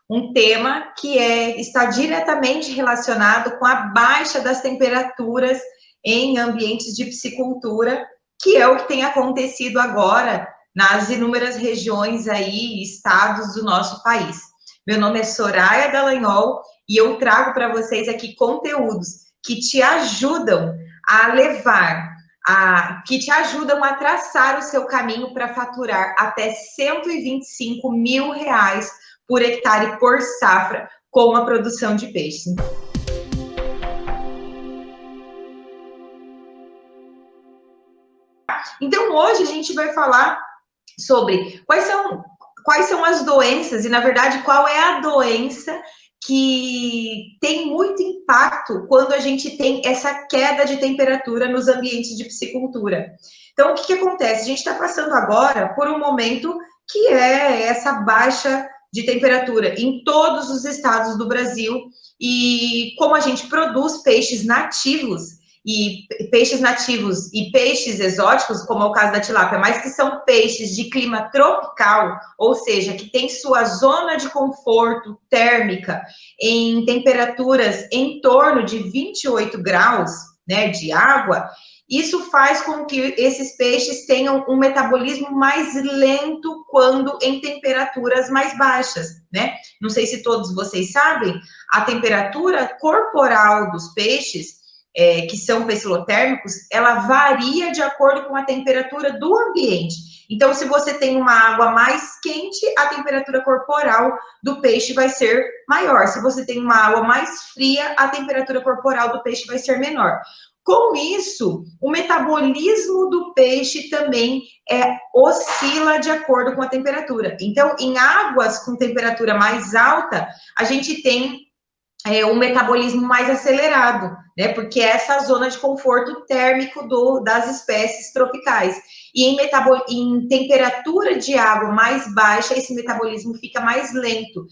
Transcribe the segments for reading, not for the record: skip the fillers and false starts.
um tema que está diretamente relacionado com a baixa das temperaturas em ambientes de piscicultura, que é o que tem acontecido agora nas inúmeras regiões aí, estados do nosso país. Meu nome é Soraya Dallagnol e eu trago para vocês aqui conteúdos que te ajudam a que te ajudam a traçar o seu caminho para faturar até R$125 mil por hectare por safra com a produção de peixes. Então, hoje a gente vai falar sobre quais são as doenças e, na verdade, qual é a doença que tem muito impacto quando a gente tem essa queda de temperatura nos ambientes de piscicultura. Então, o que acontece? A gente está passando agora por um momento que é essa baixa de temperatura em todos os estados do Brasil, e como a gente produz peixes nativos e peixes exóticos, como é o caso da tilápia, mas que são peixes de clima tropical, ou seja, que tem sua zona de conforto térmica em temperaturas em torno de 28 graus, né, de água, isso faz com que esses peixes tenham um metabolismo mais lento quando em temperaturas mais baixas, né? Não sei se todos vocês sabem, a temperatura corporal dos peixes, que são pecilotérmicos, ela varia de acordo com a temperatura do ambiente. Então, se você tem uma água mais quente, a temperatura corporal do peixe vai ser maior. Se você tem uma água mais fria, a temperatura corporal do peixe vai ser menor. Com isso, o metabolismo do peixe também oscila de acordo com a temperatura. Então, em águas com temperatura mais alta, a gente tem um metabolismo mais acelerado, né? Porque é essa zona de conforto térmico das espécies tropicais. E em temperatura de água mais baixa, esse metabolismo fica mais lento,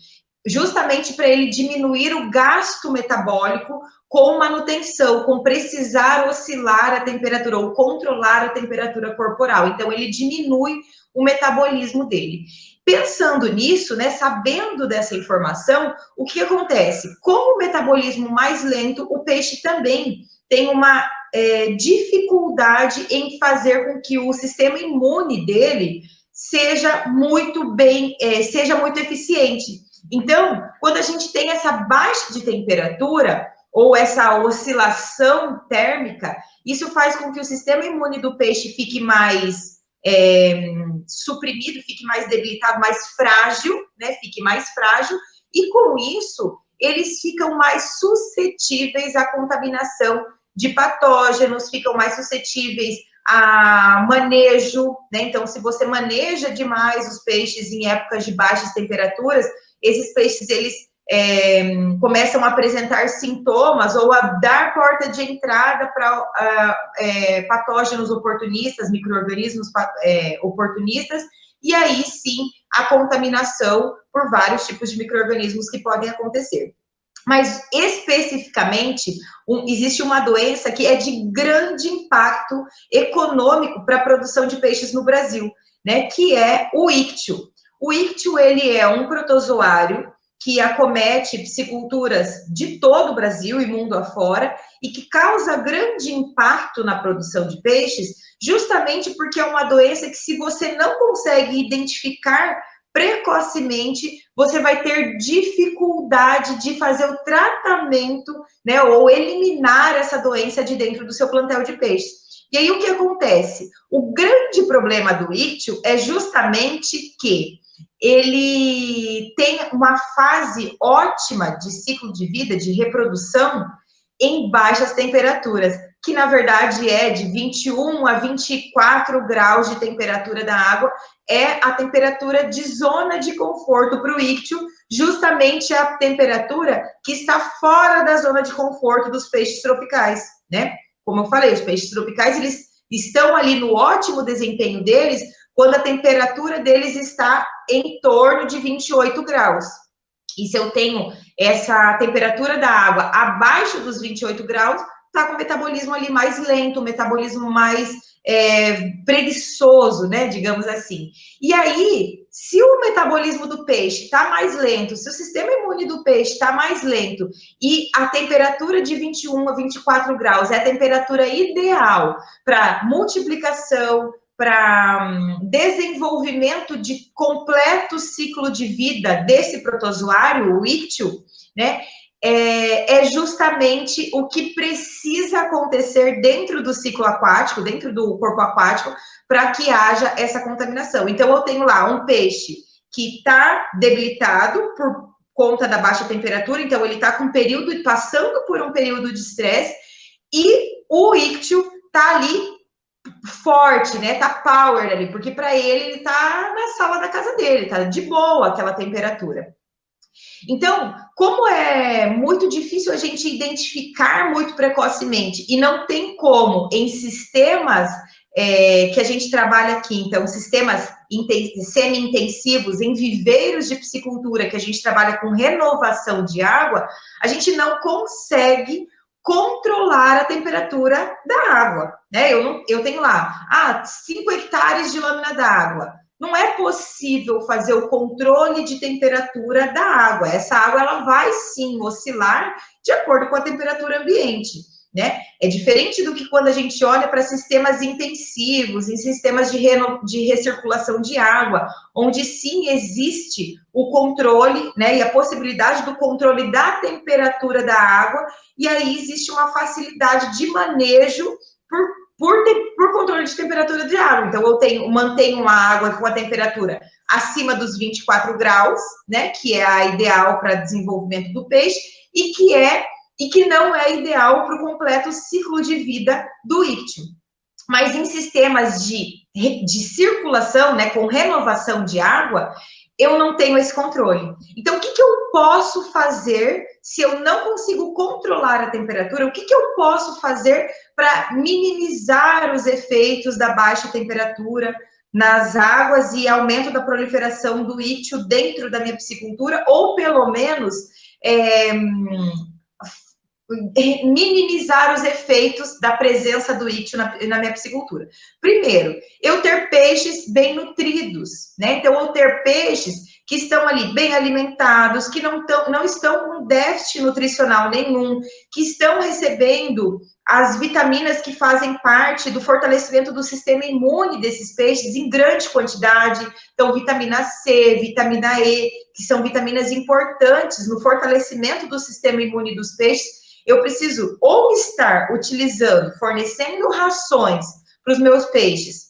justamente para ele diminuir o gasto metabólico com manutenção, com precisar oscilar a temperatura ou controlar a temperatura corporal. Então, ele diminui o metabolismo dele. Pensando nisso, né, sabendo dessa informação, o que acontece? Com o metabolismo mais lento, o peixe também tem uma dificuldade em fazer com que o sistema imune dele seja muito eficiente. Então, quando a gente tem essa baixa de temperatura ou essa oscilação térmica, isso faz com que o sistema imune do peixe fique mais suprimido, fique mais debilitado, mais frágil, né? Fique mais frágil, e com isso eles ficam mais suscetíveis à contaminação de patógenos, ficam mais suscetíveis a manejo, né? Então, se você maneja demais os peixes em épocas de baixas temperaturas, esses peixes, eles começam a apresentar sintomas ou a dar porta de entrada para patógenos oportunistas, micro-organismos oportunistas, e aí sim a contaminação por vários tipos de micro-organismos que podem acontecer. Mas especificamente, existe uma doença que é de grande impacto econômico para a produção de peixes no Brasil, né, que é o íctio. O íctio, ele é um protozoário que acomete pisciculturas de todo o Brasil e mundo afora, e que causa grande impacto na produção de peixes, justamente porque é uma doença que, se você não consegue identificar precocemente, você vai ter dificuldade de fazer o tratamento, né, ou eliminar essa doença de dentro do seu plantel de peixes. E aí, o que acontece? O grande problema do íctio é justamente que ele tem uma fase ótima de ciclo de vida, de reprodução, em baixas temperaturas, que na verdade é de 21 a 24 graus de temperatura da água, é a temperatura de zona de conforto para o íctio, justamente a temperatura que está fora da zona de conforto dos peixes tropicais, né? Como eu falei, os peixes tropicais, eles estão ali no ótimo desempenho deles, quando a temperatura deles está em torno de 28 graus. E se eu tenho essa temperatura da água abaixo dos 28 graus, está com o metabolismo ali mais lento, o metabolismo mais preguiçoso, né, digamos assim. E aí, Se o metabolismo do peixe está mais lento, se o sistema imune do peixe está mais lento e a temperatura de 21 a 24 graus é a temperatura ideal para multiplicação, para desenvolvimento de completo ciclo de vida desse protozoário, o íctio, né? É justamente o que precisa acontecer dentro do ciclo aquático, dentro do corpo aquático, para que haja essa contaminação. Então, eu tenho lá um peixe que está debilitado por conta da baixa temperatura, então ele está passando por um período de estresse, e o íctio está ali forte, né? Tá power ali, porque para ele tá na sala da casa dele, tá de boa aquela temperatura. Então, como é muito difícil a gente identificar muito precocemente e não tem como em sistemas que a gente trabalha aqui, então, sistemas semi-intensivos, em viveiros de piscicultura, que a gente trabalha com renovação de água, a gente não consegue controlar a temperatura da água, né? Eu tenho lá, 5 hectares de lâmina d'água. Não é possível fazer o controle de temperatura da água. Essa água, ela vai, sim, oscilar de acordo com a temperatura ambiente, né? É diferente do que quando a gente olha para sistemas intensivos, em sistemas de recirculação de água, onde sim existe o controle, né, e a possibilidade do controle da temperatura da água, e aí existe uma facilidade de manejo por controle de temperatura de água. Então, eu mantenho uma água com a temperatura acima dos 24 graus, né, que é a ideal para desenvolvimento do peixe, e que não é ideal para o completo ciclo de vida do íctio. Mas em sistemas de circulação, né, com renovação de água, eu não tenho esse controle. Então, o que eu posso fazer se eu não consigo controlar a temperatura? O que eu posso fazer para minimizar os efeitos da baixa temperatura nas águas e aumento da proliferação do íctio dentro da minha piscicultura, ou pelo menos minimizar os efeitos da presença do íctio na minha piscicultura? Primeiro, eu ter peixes bem nutridos, né? Então, eu ter peixes que estão ali bem alimentados, que não estão com déficit nutricional nenhum, que estão recebendo as vitaminas que fazem parte do fortalecimento do sistema imune desses peixes em grande quantidade. Então, vitamina C, vitamina E, que são vitaminas importantes no fortalecimento do sistema imune dos peixes. Eu preciso ou estar fornecendo rações para os meus peixes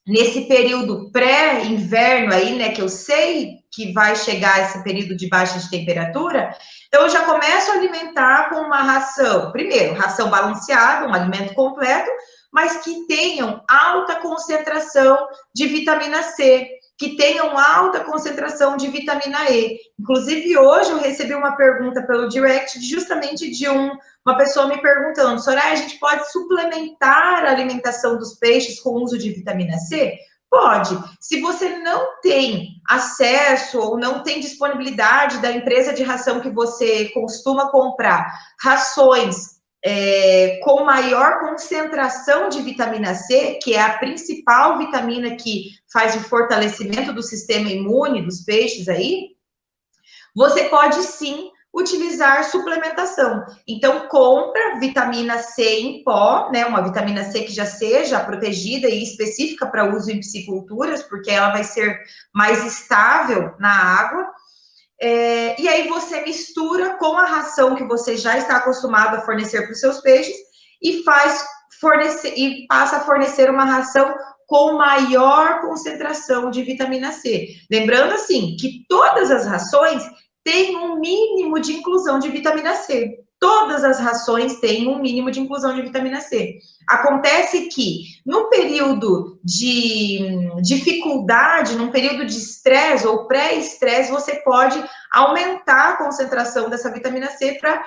nesse período pré-inverno aí, né, que eu sei que vai chegar esse período de baixa de temperatura. Então, eu já começo a alimentar com uma ração, primeiro, ração balanceada, um alimento completo, mas que tenham alta concentração de vitamina C, que tenham alta concentração de vitamina E. Inclusive, hoje eu recebi uma pergunta pelo direct justamente de uma pessoa me perguntando: Soraya, a gente pode suplementar a alimentação dos peixes com o uso de vitamina C? Pode. Se você não tem acesso ou não tem disponibilidade da empresa de ração que você costuma comprar, rações com maior concentração de vitamina C, que é a principal vitamina que faz o fortalecimento do sistema imune dos peixes aí, você pode sim utilizar suplementação. Então, compra vitamina C em pó, né? Uma vitamina C que já seja protegida e específica para uso em pisciculturas, porque ela vai ser mais estável na água. E aí você mistura com a ração que você já está acostumado a fornecer para os seus peixes e passa a fornecer uma ração com maior concentração de vitamina C. Lembrando, assim, que todas as rações têm um mínimo de inclusão de vitamina C. Todas as rações têm um mínimo de inclusão de vitamina C. Acontece que, num período de dificuldade, num período de estresse ou pré-estresse, você pode aumentar a concentração dessa vitamina C para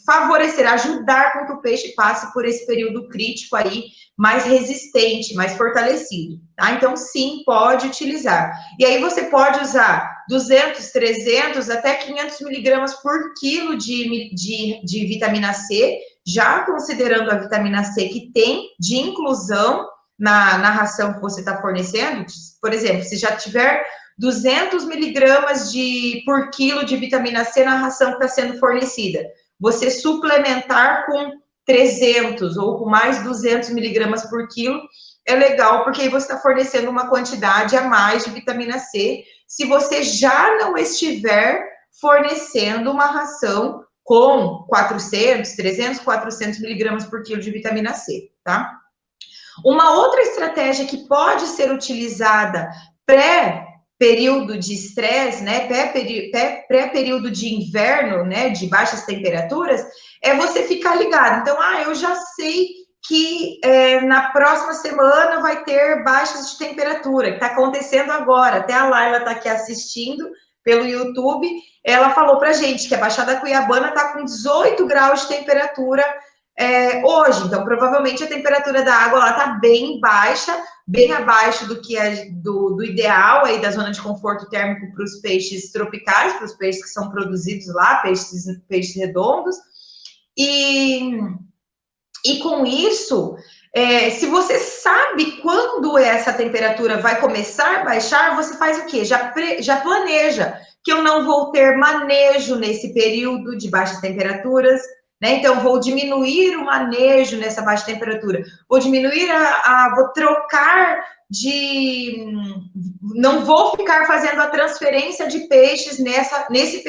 favorecer, ajudar com que o peixe passe por esse período crítico aí, mais resistente, mais fortalecido, tá? Então, sim, pode utilizar. E aí você pode usar 200, 300, até 500 miligramas por quilo de vitamina C, já considerando a vitamina C que tem de inclusão na ração que você está fornecendo. Por exemplo, se já tiver 200 miligramas por quilo de vitamina C na ração que está sendo fornecida, você suplementar com 300 ou com mais 200 miligramas por quilo é legal, porque aí você está fornecendo uma quantidade a mais de vitamina C, se você já não estiver fornecendo uma ração com 400, 300, 400 miligramas por quilo de vitamina C, tá? Uma outra estratégia que pode ser utilizada pré-período de estresse, né, pré-período de inverno, né, de baixas temperaturas, é você ficar ligado. Então, eu já sei que na próxima semana vai ter baixas de temperatura, que está acontecendo agora. Até a Laila está aqui assistindo pelo YouTube, ela falou para gente que a Baixada Cuiabana está com 18 graus de temperatura hoje, então provavelmente a temperatura da água lá está bem baixa, bem abaixo do que do ideal aí da zona de conforto térmico para os peixes tropicais, para os peixes que são produzidos lá, peixes redondos, e com isso, se você sabe quando essa temperatura vai começar a baixar, você faz o quê? Já planeja que eu não vou ter manejo nesse período de baixas temperaturas, né? Então, vou diminuir o manejo nessa baixa temperatura, vou diminuir vou trocar não vou ficar fazendo a transferência de peixes nesse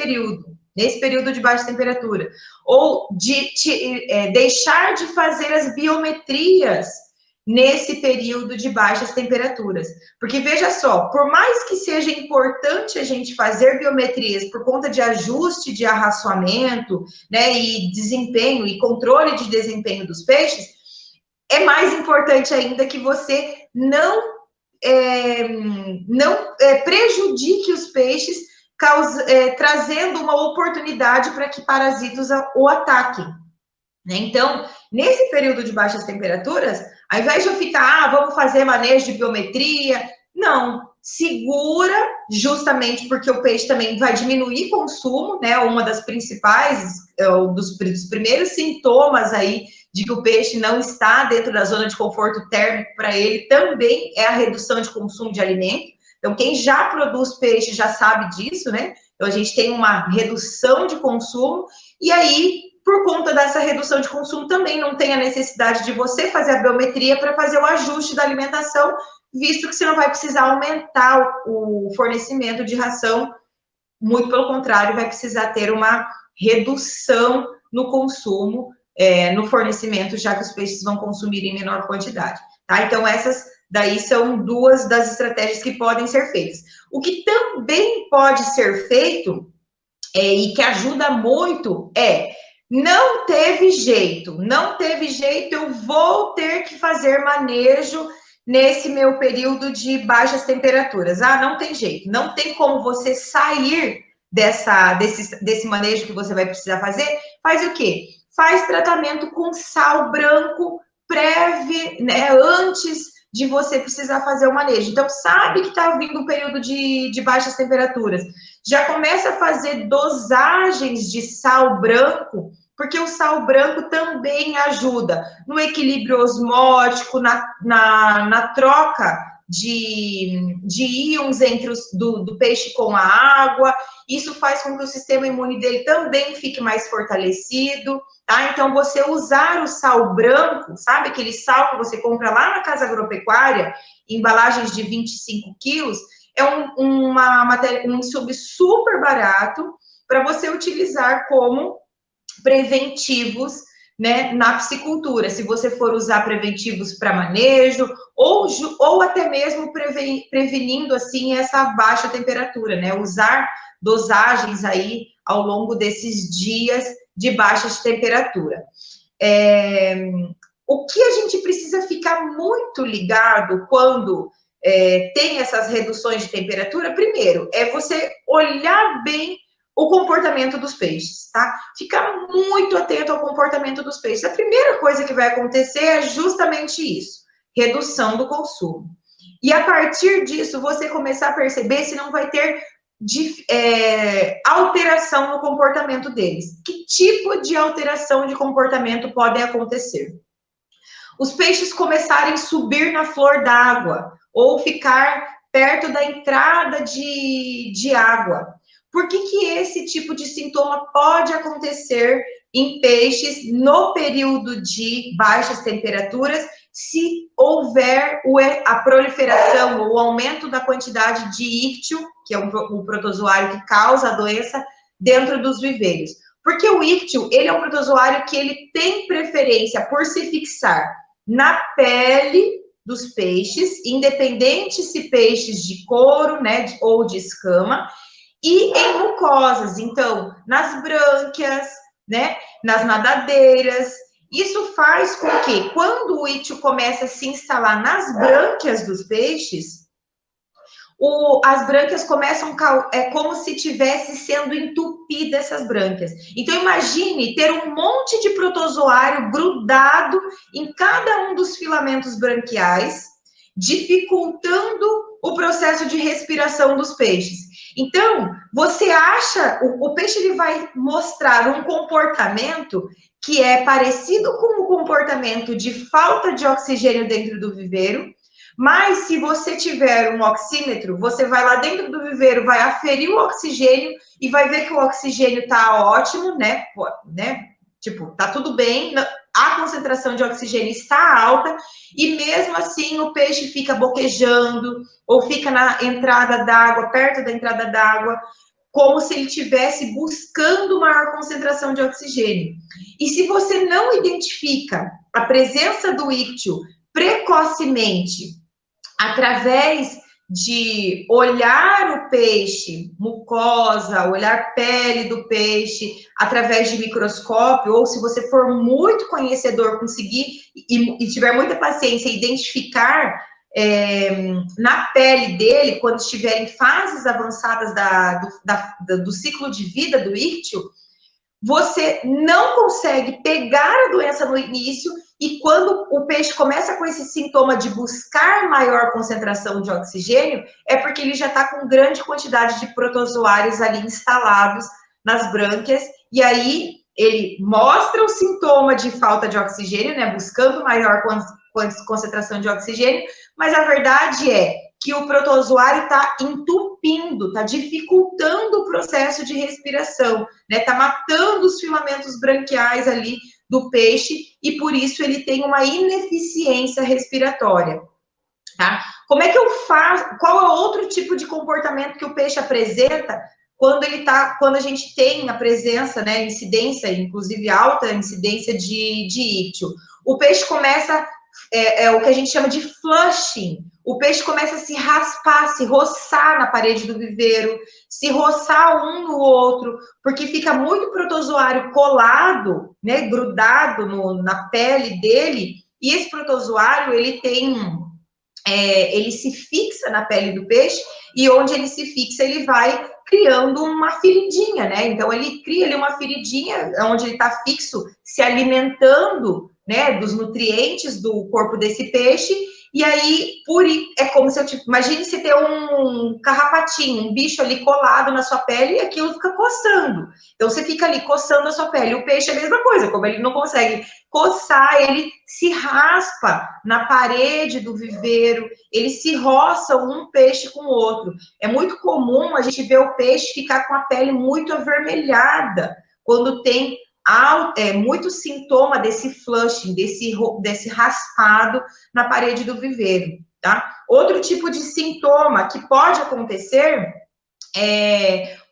período de baixa temperatura, ou deixar de fazer as biometrias nesse período de baixas temperaturas. Porque, veja só, por mais que seja importante a gente fazer biometrias por conta de ajuste de arraçoamento, né, e desempenho, e controle de desempenho dos peixes, é mais importante ainda que você não prejudique os peixes, trazendo uma oportunidade para que parasitos o ataquem. Né? Então, nesse período de baixas temperaturas, ao invés de eu ficar, vamos fazer manejo de biometria, não, segura, justamente porque o peixe também vai diminuir consumo, né? Uma das principais, dos primeiros sintomas aí de que o peixe não está dentro da zona de conforto térmico para ele também é a redução de consumo de alimento. Então, quem já produz peixe já sabe disso, né? Então, a gente tem uma redução de consumo, e aí, por conta dessa redução de consumo, também não tem a necessidade de você fazer a biometria para fazer o ajuste da alimentação, visto que você não vai precisar aumentar o fornecimento de ração, muito pelo contrário, vai precisar ter uma redução no consumo, no fornecimento, já que os peixes vão consumir em menor quantidade, tá? Então, essas daí são duas das estratégias que podem ser feitas. O que também pode ser feito, e que ajuda muito, não teve jeito, eu vou ter que fazer manejo nesse meu período de baixas temperaturas. Não tem jeito, não tem como você sair desse manejo que você vai precisar fazer. Faz o quê? Faz tratamento com sal branco prévio, né, antes de você precisar fazer o manejo. Então, sabe que está vindo um período de baixas temperaturas, já começa a fazer dosagens de sal branco, porque o sal branco também ajuda no equilíbrio osmótico, na troca de íons do peixe com a água. Isso faz com que o sistema imune dele também fique mais fortalecido, tá? Então, você usar o sal branco, sabe aquele sal que você compra lá na casa agropecuária, embalagens de 25 quilos, é um insumo super barato para você utilizar como preventivos, né, na piscicultura. Se você for usar preventivos para manejo, ou até mesmo prevenindo, assim, essa baixa temperatura, né, usar dosagens aí ao longo desses dias de baixa temperatura. O que a gente precisa ficar muito ligado quando tem essas reduções de temperatura, primeiro, é você olhar bem o comportamento dos peixes, tá? Ficar muito atento ao comportamento dos peixes. A primeira coisa que vai acontecer é justamente isso, redução do consumo. E a partir disso, você começar a perceber se não vai ter alteração no comportamento deles. Que tipo de alteração de comportamento podem acontecer? os peixes começarem a subir na flor d'água, ou ficar perto da entrada de água. Por que que esse tipo de sintoma pode acontecer em peixes no período de baixas temperaturas, se houver a proliferação ou o aumento da quantidade de íctio, que é um protozoário que causa a doença, dentro dos viveiros? Porque o íctio, ele é um protozoário que ele tem preferência por se fixar na pele dos peixes, independente se peixes de couro, né, ou de escama, e em mucosas, então, nas brânquias, né, nas nadadeiras. Isso faz com que, quando o íctio começa a se instalar nas brânquias dos peixes, as brânquias começam, é como se tivesse sendo entupida essas brânquias. Então, imagine ter um monte de protozoário grudado em cada um dos filamentos branquiais, dificultando o processo de respiração dos peixes. Então, você acha, o peixe ele vai mostrar um comportamento que é parecido com o comportamento de falta de oxigênio dentro do viveiro, mas se você tiver um oxímetro, você vai lá dentro do viveiro, vai aferir o oxigênio e vai ver que o oxigênio está ótimo, né? Tipo, tá tudo bem, a concentração de oxigênio está alta, e mesmo assim o peixe fica boquejando, ou fica na entrada d'água, perto da entrada d'água, como se ele estivesse buscando maior concentração de oxigênio. E se você não identifica a presença do íctio precocemente, através de olhar o peixe, mucosa, olhar pele do peixe, através de microscópio, ou se você for muito conhecedor, conseguir e tiver muita paciência, identificar na pele dele, quando estiver em fases avançadas do ciclo de vida do íctio, você não consegue pegar a doença no início, e quando o peixe começa com esse sintoma de buscar maior concentração de oxigênio, é porque ele já está com grande quantidade de protozoários ali instalados nas brânquias, e aí ele mostra o sintoma de falta de oxigênio, né, buscando maior concentração de oxigênio, mas a verdade é que o protozoário está entupindo, está dificultando o processo de respiração, né, está matando os filamentos branquiais ali do peixe, e por isso ele tem uma ineficiência respiratória, tá? Como é que eu faço? Qual é outro tipo de comportamento que o peixe apresenta quando a gente tem a presença, né, incidência, inclusive alta incidência de íctio? O peixe começa, o que a gente chama de flushing. O peixe começa a se raspar, se roçar na parede do viveiro, se roçar um no outro, porque fica muito protozoário colado, né, grudado na pele dele, e esse protozoário, ele se fixa na pele do peixe, e onde ele se fixa, ele vai criando uma feridinha, né? Então, ele cria ali uma feridinha, onde ele está fixo, se alimentando, né, dos nutrientes do corpo desse peixe, e aí, é como se imagine você ter um carrapatinho, um bicho ali colado na sua pele, e aquilo fica coçando. Então, você fica ali coçando a sua pele. O peixe é a mesma coisa, como ele não consegue coçar, ele se raspa na parede do viveiro, ele se roça um peixe com o outro. É muito comum a gente ver o peixe ficar com a pele muito avermelhada, quando tem muito sintoma desse flushing, desse raspado na parede do viveiro, tá? Outro tipo de sintoma que pode acontecer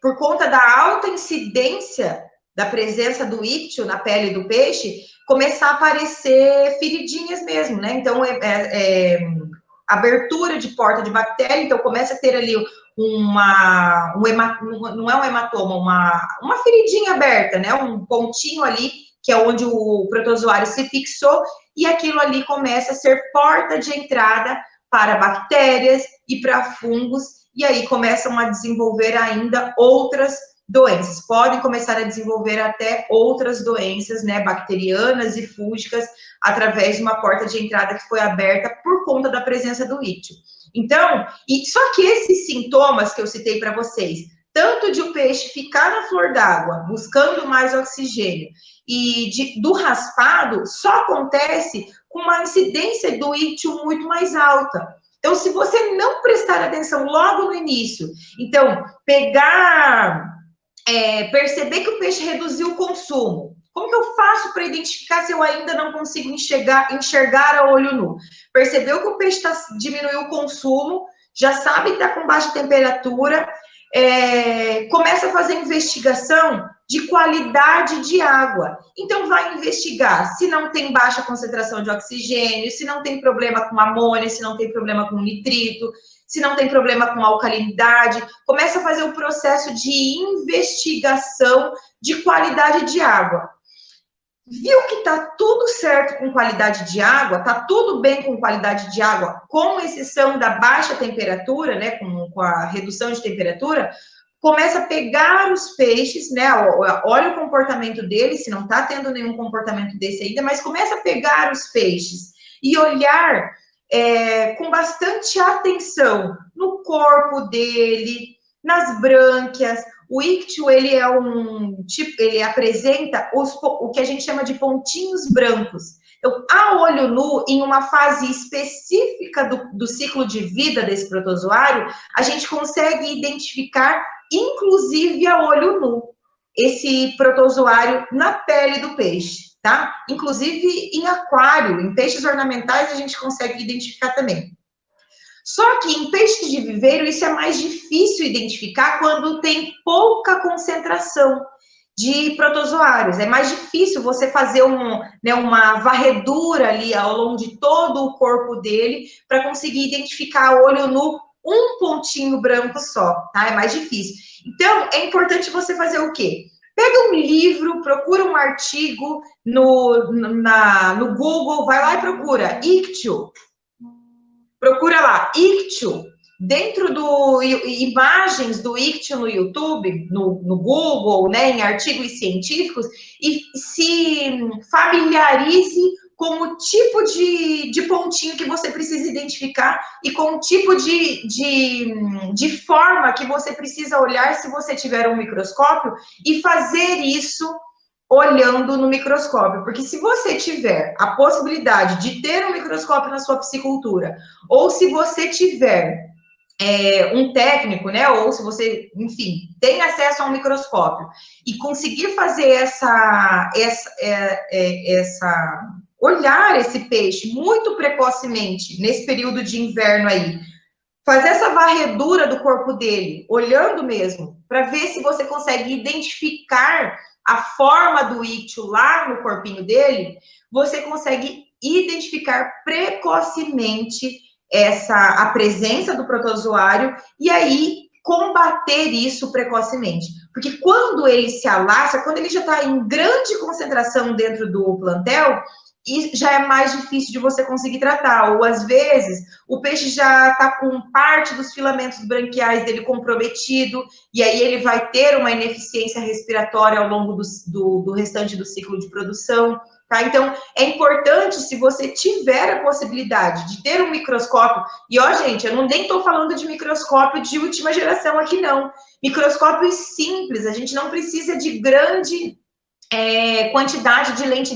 por conta da alta incidência da presença do íctio na pele do peixe, começar a aparecer feridinhas mesmo, né? Então, abertura de porta de bactéria, então começa a ter ali não é um hematoma, uma feridinha aberta, né? Um pontinho ali, que é onde o protozoário se fixou, e aquilo ali começa a ser porta de entrada para bactérias e para fungos, e aí começam a desenvolver ainda outras doenças. Podem começar a desenvolver até outras doenças, né, bacterianas e fúngicas, através de uma porta de entrada que foi aberta por conta da presença do íctio. Então, só que esses sintomas que eu citei para vocês, tanto de o peixe ficar na flor d'água, buscando mais oxigênio, e do raspado, só acontece com uma incidência do ictio muito mais alta. Então, se você não prestar atenção logo no início, então, perceber que o peixe reduziu o consumo. Como que eu faço para identificar se eu ainda não consigo enxergar a olho nu? Percebeu que o peixe diminuiu o consumo, já sabe que está com baixa temperatura, começa a fazer investigação de qualidade de água. Então, vai investigar se não tem baixa concentração de oxigênio, se não tem problema com amônia, se não tem problema com nitrito, se não tem problema com alcalinidade. Começa a fazer o processo de investigação de qualidade de água. Viu que está tudo certo com qualidade de água, está tudo bem com qualidade de água, com exceção da baixa temperatura, né, com a redução de temperatura, começa a pegar os peixes, né, olha o comportamento deles, se não está tendo nenhum comportamento desse ainda, mas começa a pegar os peixes e olhar com bastante atenção no corpo dele, nas brânquias. O ictio, ele é ele apresenta o que a gente chama de pontinhos brancos. Então, a olho nu, em uma fase específica do ciclo de vida desse protozoário, a gente consegue identificar, inclusive a olho nu, esse protozoário na pele do peixe, tá? Inclusive em aquário, em peixes ornamentais, a gente consegue identificar também. Só que em peixes de viveiro, isso é mais difícil identificar quando tem pouca concentração de protozoários. É mais difícil você fazer uma varredura ali ao longo de todo o corpo dele para conseguir identificar a olho nu um pontinho branco só, tá? É mais difícil. Então, é importante você fazer o quê? Pega um livro, procura um artigo no Google, vai lá e procura ictio. Procura lá, ictio, dentro do imagens do ictio no YouTube, no Google, né, em artigos científicos, e se familiarize com o tipo de pontinho que você precisa identificar e com o tipo de forma que você precisa olhar se você tiver um microscópio e fazer isso olhando no microscópio, porque se você tiver a possibilidade de ter um microscópio na sua piscicultura, ou se você tiver um técnico, né, ou se você, enfim, tem acesso a um microscópio e conseguir fazer olhar esse peixe muito precocemente nesse período de inverno aí, fazer essa varredura do corpo dele, olhando mesmo, para ver se você consegue identificar a forma do ictio lá no corpinho dele, você consegue identificar precocemente a presença do protozoário e aí combater isso precocemente. Porque quando ele se alastra, quando ele já está em grande concentração dentro do plantel, e já é mais difícil de você conseguir tratar, ou às vezes o peixe já está com parte dos filamentos branquiais dele comprometido, e aí ele vai ter uma ineficiência respiratória ao longo do restante do ciclo de produção, tá? Então, é importante, se você tiver a possibilidade de ter um microscópio, e ó, gente, eu nem estou falando de microscópio de última geração aqui, não. Microscópios simples, a gente não precisa de grande quantidade de lente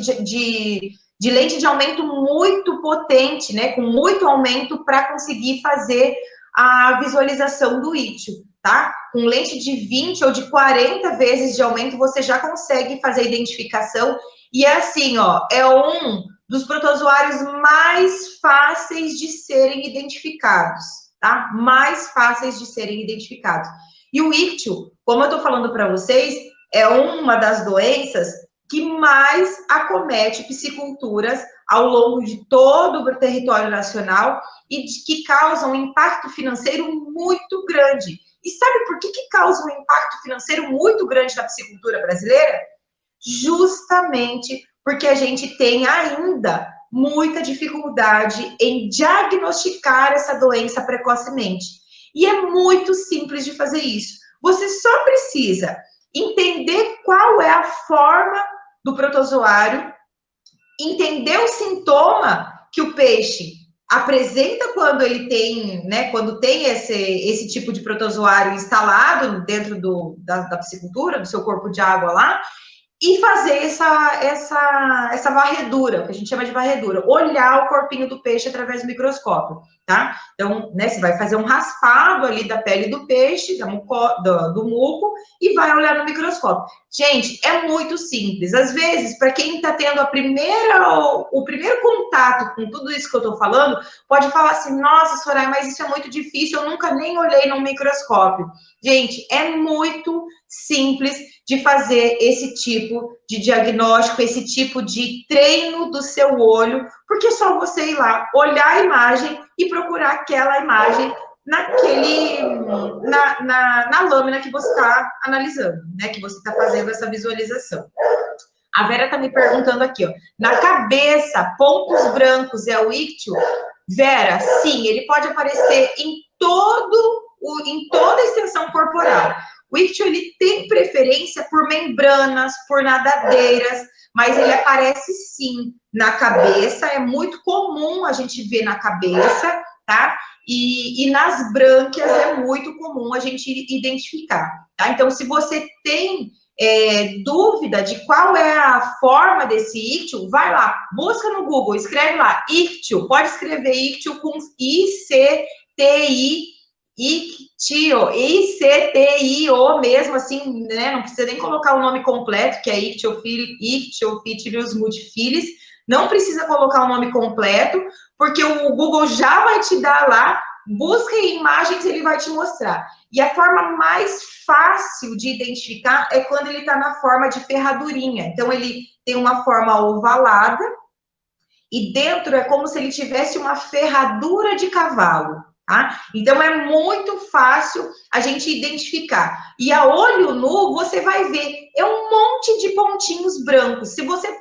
de lente de aumento muito potente, né, com muito aumento para conseguir fazer a visualização do ictio, tá? Com lente de 20 ou de 40 vezes de aumento, você já consegue fazer a identificação, e é assim, ó, é um dos protozoários mais fáceis de serem identificados, tá? Mais fáceis de serem identificados. E o ictio, como eu tô falando para vocês, é uma das doenças que mais acomete pisciculturas ao longo de todo o território nacional e que causam um impacto financeiro muito grande. E sabe por que causa um impacto financeiro muito grande na piscicultura brasileira? Justamente porque a gente tem ainda muita dificuldade em diagnosticar essa doença precocemente. E é muito simples de fazer isso. Você só precisa entender qual é a forma do protozoário, entender o sintoma que o peixe apresenta quando ele tem, né, quando tem esse tipo de protozoário instalado dentro da piscicultura, do seu corpo de água lá, e fazer essa varredura, que a gente chama de varredura, olhar o corpinho do peixe através do microscópio, tá? Então, né, você vai fazer um raspado ali da pele do peixe, do muco, e vai olhar no microscópio. Gente, é muito simples. Às vezes, para quem está tendo o primeiro contato com tudo isso que eu estou falando, pode falar assim, nossa, Soraya, mas isso é muito difícil, eu nunca nem olhei no microscópio. Gente, é muito simples de fazer esse tipo de diagnóstico, esse tipo de treino do seu olho, porque é só você ir lá, olhar a imagem e procurar aquela imagem na lâmina que você está analisando, né? Que você está fazendo essa visualização. A Vera está me perguntando aqui, ó, na cabeça, pontos brancos é o ictio? Vera, sim, ele pode aparecer em toda a extensão corporal. O ictio, ele tem preferência por membranas, por nadadeiras, mas ele aparece sim na cabeça, é muito comum a gente ver na cabeça, tá? E nas brânquias é muito comum a gente identificar, tá? Então, se você tem dúvida de qual é a forma desse ictio, vai lá, busca no Google, escreve lá, ictio, pode escrever ictio com I-C-T-I, ictio, I-C-T-I-O mesmo, assim, né, não precisa nem colocar o nome completo, que é Ictiophilus multifilis, não precisa colocar o nome completo, porque o Google já vai te dar lá, busca em imagens, ele vai te mostrar. E a forma mais fácil de identificar é quando ele está na forma de ferradurinha. Então, ele tem uma forma ovalada e dentro é como se ele tivesse uma ferradura de cavalo, tá? Então, é muito fácil a gente identificar. E a olho nu, você vai ver, é um monte de pontinhos brancos. Se você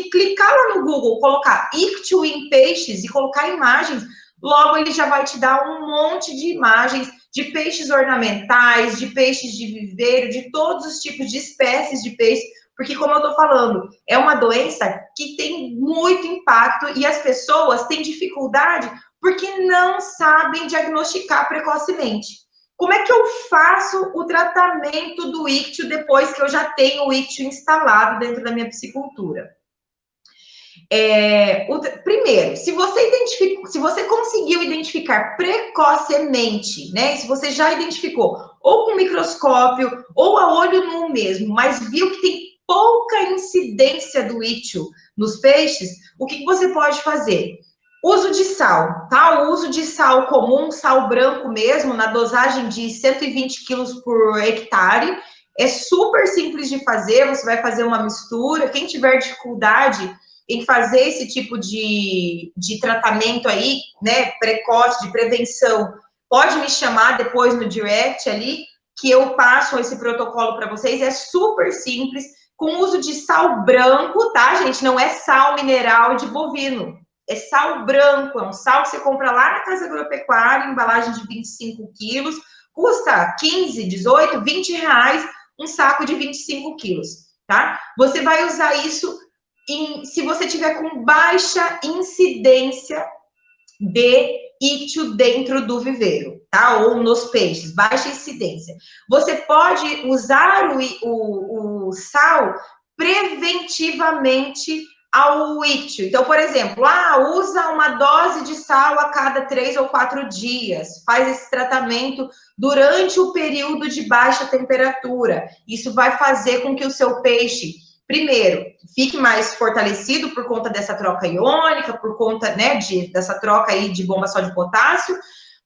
clicar lá no Google, colocar ictio em peixes e colocar imagens, logo ele já vai te dar um monte de imagens de peixes ornamentais, de peixes de viveiro, de todos os tipos de espécies de peixe, porque, como eu estou falando, é uma doença que tem muito impacto e as pessoas têm dificuldade porque não sabem diagnosticar precocemente. Como é que eu faço o tratamento do ictio depois que eu já tenho o ictio instalado dentro da minha piscicultura? Primeiro, se você conseguiu identificar precocemente, né? Se você já identificou, ou com microscópio, ou a olho nu mesmo, mas viu que tem pouca incidência do ictio nos peixes, o que você pode fazer? Uso de sal, tá? O uso de sal comum, sal branco mesmo, na dosagem de 120 quilos por hectare, é super simples de fazer, você vai fazer uma mistura, quem tiver dificuldade em fazer esse tipo de tratamento aí, né, precoce, de prevenção, pode me chamar depois no direct ali, que eu passo esse protocolo para vocês, é super simples, com uso de sal branco, tá, gente? Não é sal mineral de bovino, é sal branco, é um sal que você compra lá na Casa Agropecuária, embalagem de 25 quilos, custa 15, 18, 20 reais, um saco de 25 quilos, tá? Você vai usar isso se você tiver com baixa incidência de ictio dentro do viveiro, tá? Ou nos peixes, baixa incidência. Você pode usar o sal preventivamente ao ictio. Então, por exemplo, usa uma dose de sal a cada 3 ou 4 dias. Faz esse tratamento durante o período de baixa temperatura. Isso vai fazer com que o seu peixe, primeiro, fique mais fortalecido por conta dessa troca iônica, por conta, né, dessa troca aí de bomba só de potássio,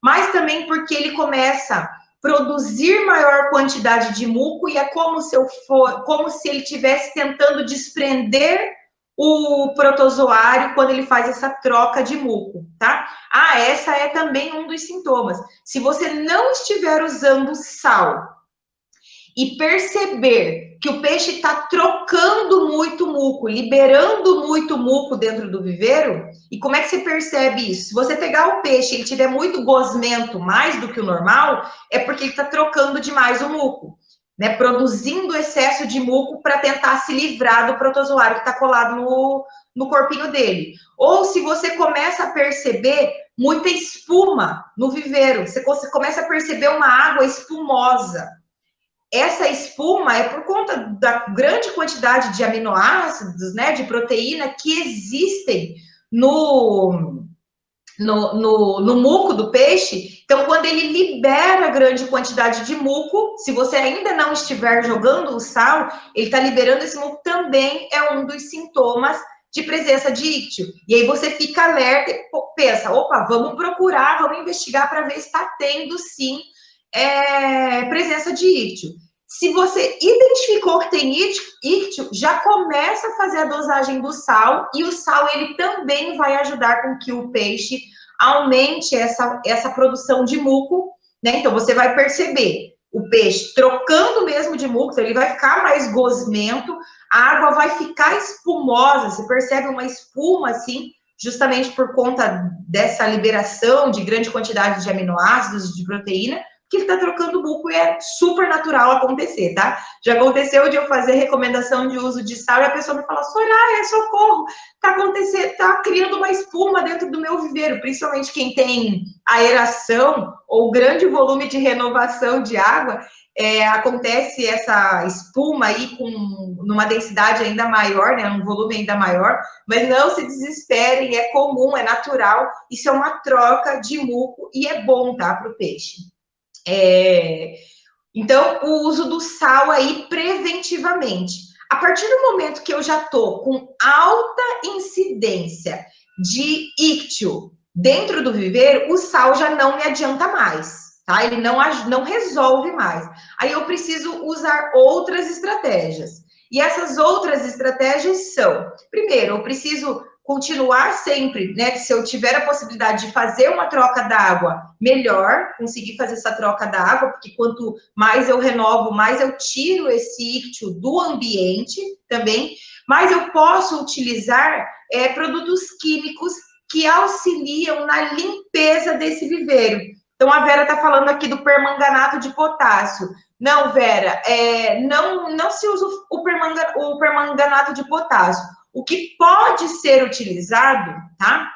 mas também porque ele começa a produzir maior quantidade de muco e é como se ele estivesse tentando desprender o protozoário quando ele faz essa troca de muco, tá? Essa é também um dos sintomas. Se você não estiver usando sal e perceber que o peixe está trocando muito muco, liberando muito muco dentro do viveiro, e como é que você percebe isso? Se você pegar o peixe e ele tiver muito gosmento, mais do que o normal, é porque ele está trocando demais o muco, né? Produzindo excesso de muco para tentar se livrar do protozoário que está colado no corpinho dele. Ou se você começa a perceber muita espuma no viveiro, você começa a perceber uma água espumosa, essa espuma é por conta da grande quantidade de aminoácidos, né, de proteína que existem no muco do peixe. Então, quando ele libera grande quantidade de muco, se você ainda não estiver jogando o sal, ele está liberando esse muco, também é um dos sintomas de presença de íctio. E aí você fica alerta e pensa, opa, vamos procurar, vamos investigar para ver se está tendo, sim, presença de íctio. Se você identificou que tem íctio, já começa a fazer a dosagem do sal, e o sal, ele também vai ajudar com que o peixe aumente essa produção de muco, né? Então, você vai perceber o peixe trocando mesmo de muco, então ele vai ficar mais gosmento, a água vai ficar espumosa, você percebe uma espuma, assim, justamente por conta dessa liberação de grande quantidade de aminoácidos, de proteína, que ele tá trocando muco, e é super natural acontecer, tá? Já aconteceu de eu fazer recomendação de uso de sal e a pessoa me fala, Soraya, socorro, tá acontecendo, tá criando uma espuma dentro do meu viveiro, principalmente quem tem aeração ou grande volume de renovação de água, acontece essa espuma aí numa densidade ainda maior, né, um volume ainda maior, mas não se desesperem, é comum, é natural, isso é uma troca de muco e é bom, tá, para o peixe. Então, o uso do sal aí preventivamente. A partir do momento que eu já estou com alta incidência de íctio dentro do viveiro, o sal já não me adianta mais, tá? Ele não resolve mais. Aí eu preciso usar outras estratégias. E essas outras estratégias são, primeiro, eu preciso continuar sempre, né? Que se eu tiver a possibilidade de fazer uma troca d'água, melhor conseguir fazer essa troca d'água, porque quanto mais eu renovo, mais eu tiro esse íctio do ambiente também. Mas eu posso utilizar produtos químicos que auxiliam na limpeza desse viveiro. Então, a Vera está falando aqui do permanganato de potássio. Não, Vera, não se usa o permanganato de potássio. O que pode ser utilizado, tá?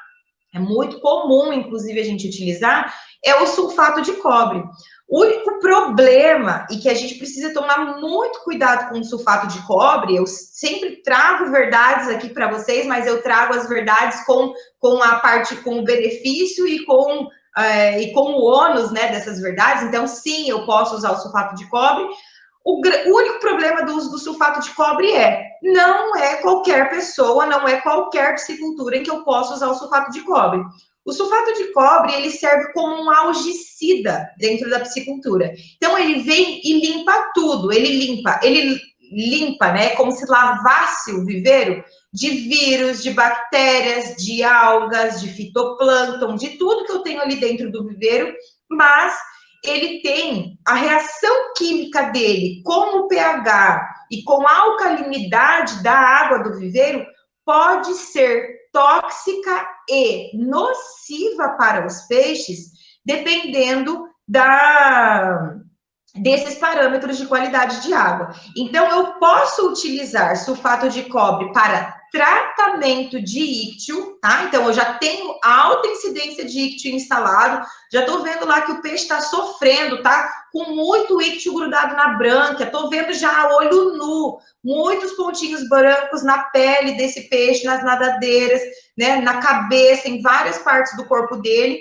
É muito comum, inclusive, a gente utilizar, é o sulfato de cobre. O único problema, e que a gente precisa tomar muito cuidado com o sulfato de cobre, eu sempre trago verdades aqui para vocês, mas eu trago as verdades com a parte, com o benefício e com o ônus, né, dessas verdades. Então, sim, eu posso usar o sulfato de cobre. O único problema do uso do sulfato de cobre não é qualquer pessoa, não é qualquer piscicultura em que eu possa usar o sulfato de cobre. O sulfato de cobre, ele serve como um algicida dentro da piscicultura. Então, ele vem e limpa tudo, ele limpa, né, como se lavasse o viveiro de vírus, de bactérias, de algas, de fitoplâncton, de tudo que eu tenho ali dentro do viveiro, mas ele tem a reação química dele com o pH e com a alcalinidade da água do viveiro pode ser tóxica e nociva para os peixes, dependendo desses parâmetros de qualidade de água. Então, eu posso utilizar sulfato de cobre para tratamento de íctio, tá? Então, eu já tenho alta incidência de íctio instalado, já tô vendo lá que o peixe está sofrendo, tá? Com muito íctio grudado na brânquia, tô vendo já olho nu, muitos pontinhos brancos na pele desse peixe, nas nadadeiras, né? Na cabeça, em várias partes do corpo dele.